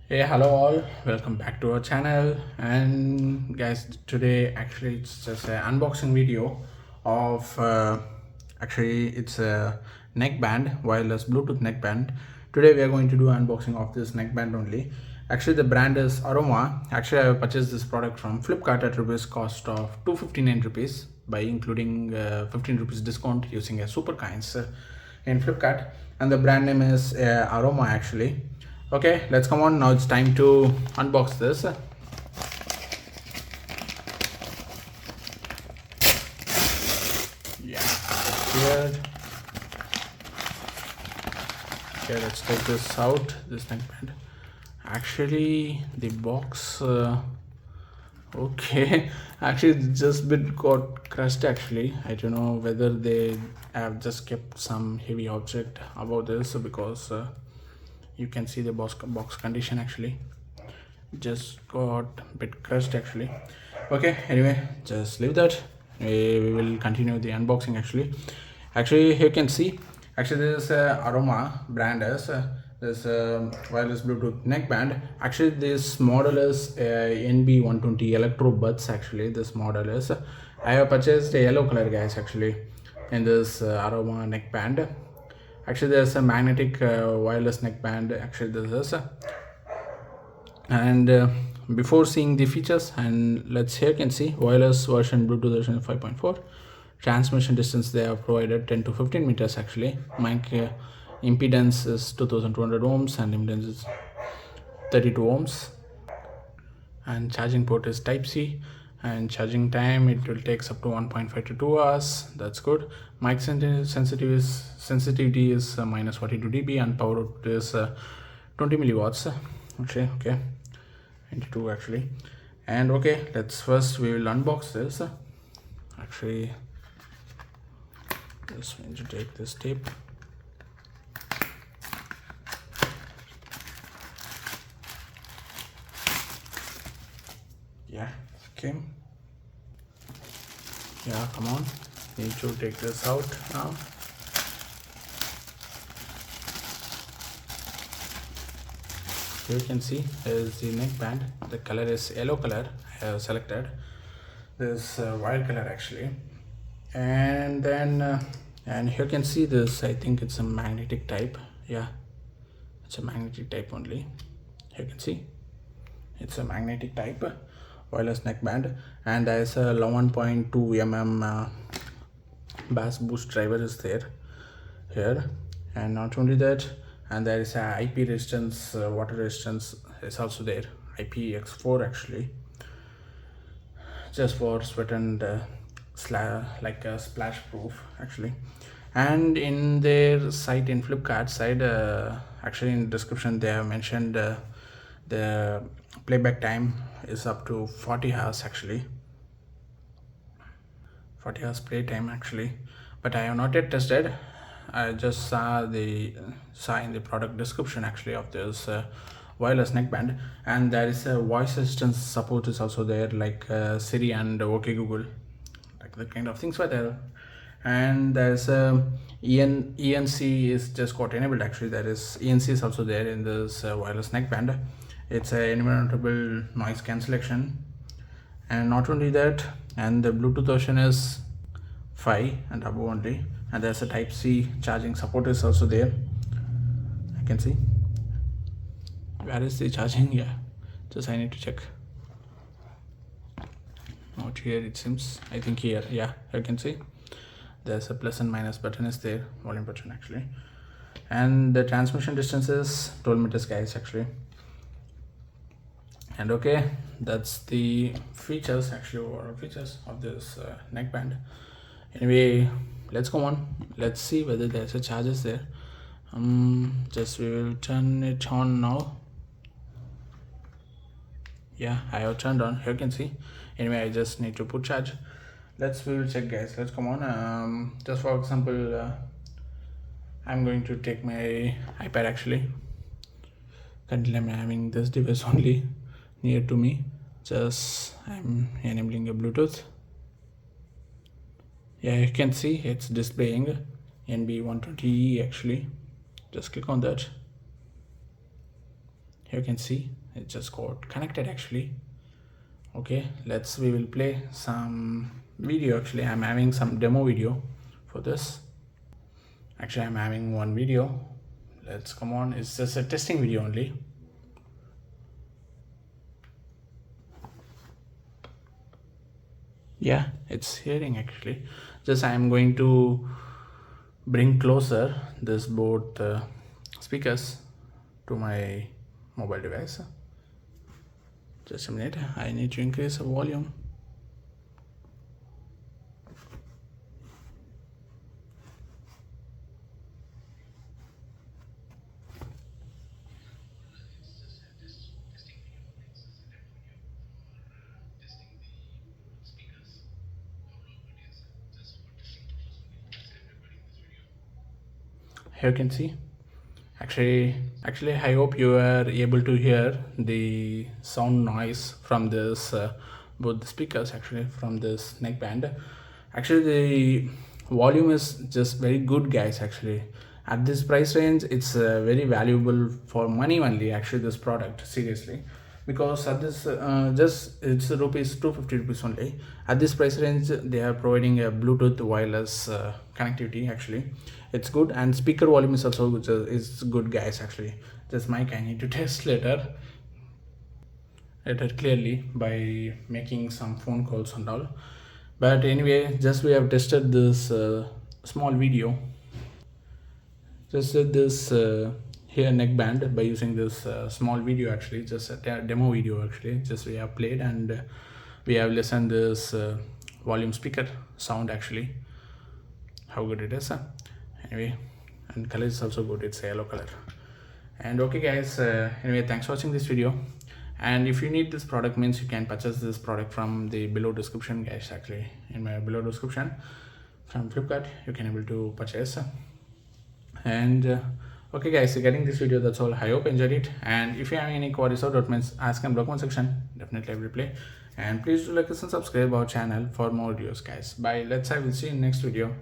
Hey, hello all, welcome back to our channel. And guys, today actually it's just an unboxing video of actually it's a neckband, wireless Bluetooth neckband. Today we are going to do unboxing of this neckband only. Actually the brand is Aroma. Actually I purchased this product from Flipkart at rupees cost of 259 rupees by including 15 rupees discount using a super coins in Flipkart, and the brand name is Aroma actually. Okay, let's come on. Now it's time to unbox this. Yeah, here. Okay, let's take this out. This neckband. Actually, the box. Okay, actually, it just bit got crushed. Actually, I don't know whether they have just kept some heavy object about this because you can see the box condition actually just got a bit crushed actually. Okay, anyway, just leave that. We will continue the unboxing actually you can see actually this Aroma brand is this wireless Bluetooth neckband. Actually this model is NB120 Electro buds. Actually this model is I have purchased a yellow color, guys, actually in this Aroma neckband. Actually there's a magnetic wireless neckband. Actually this is and before seeing the features, and let's here can see wireless version Bluetooth version 5.4. Transmission distance they have provided 10 to 15 meters. Actually mic impedance is 2200 ohms and impedance is 32 ohms, and charging port is type C, and charging time it will takes up to 1.5 to 2 hours. That's good. Mic sensitivity is minus 42 dB, and power output is 20 milliwatts. Okay 22 actually. And okay, let's first we will unbox this. Actually just going to take this tape. Yeah, okay, yeah, come on, need to take this out now. Here you can see is the neckband. The color is yellow color. I have selected this wild color actually. And then and here you can see this, I think it's a magnetic type. Yeah, it's a magnetic type only. Here you can see it's a magnetic type wireless neckband, and there's a 11.2 mm bass boost driver is there here. And not only that, and there is a IP resistance, water resistance is also there, IPX4 actually, just for sweat and like a splash proof actually. And in their site, in Flipkart side, actually in description they have mentioned the playback time is up to 40 hours actually, 40 hours play time actually. But I have not yet tested. I just saw in the product description actually of this wireless neckband. And there is a voice assistance support is also there, like Siri and OK Google, like that kind of things were there. And there's a ENC is just got enabled actually. There is ENC is also there in this wireless neckband. It's a environmental noise cancellation. And not only that, and the Bluetooth version is 5 and above only. And there's a type C charging support is also there. I can see where is the charging. Yeah, just I need to check. Not here it seems. I think here. Yeah, I can see there's a plus and minus button is there, volume button actually. And the transmission distance is 12 meters, guys, actually. And okay, that's the features actually, overall features of this neckband. Anyway, let's go on, let's see whether there's a charges there. Just we will turn it on now. Yeah, I have turned on. Here you can see. Anyway, I just need to put charge. We will check, guys. Let's come on. Just for example, I'm going to take my iPad actually. Currently I'm having this device only near to me. Just I'm enabling a Bluetooth. Yeah, you can see it's displaying NB120 actually. Just click on that. You can see it just got connected actually. Okay, we will play some video. Actually, I'm having some demo video for this. Actually, I'm having one video. Let's come on. It's just a testing video only. Yeah, it's hearing actually. Just I'm going to bring closer this both speakers to my mobile device. Just a minute, I need to increase the volume. Here you can see actually I hope you are able to hear the sound noise from this both the speakers actually from this neckband. Actually the volume is just very good guys. Actually at this price range it's very valuable for money only actually this product, seriously, because at this just it's rupees 250 rupees only. At this price range they are providing a Bluetooth wireless connectivity. Actually it's good, and speaker volume is also good, is good guys. Actually this mic I need to test later clearly by making some phone calls and all. But anyway, just we have tested this small video, just did this here neckband by using this small video. Actually just a demo video. Actually just we have played and we have listened this volume speaker sound. Actually how good it is. Anyway, and color is also good, it's a yellow color. And okay guys, anyway, thanks for watching this video. And if you need this product, means you can purchase this product from the below description guys. Actually in my below description from Flipkart you can able to purchase. And okay guys, regarding this video that's all. I hope you enjoyed it, and if you have any queries or documents, ask in the comment section, definitely I will reply. And please do like us and subscribe our channel for more videos guys. Bye, let's have, we'll see you in next video.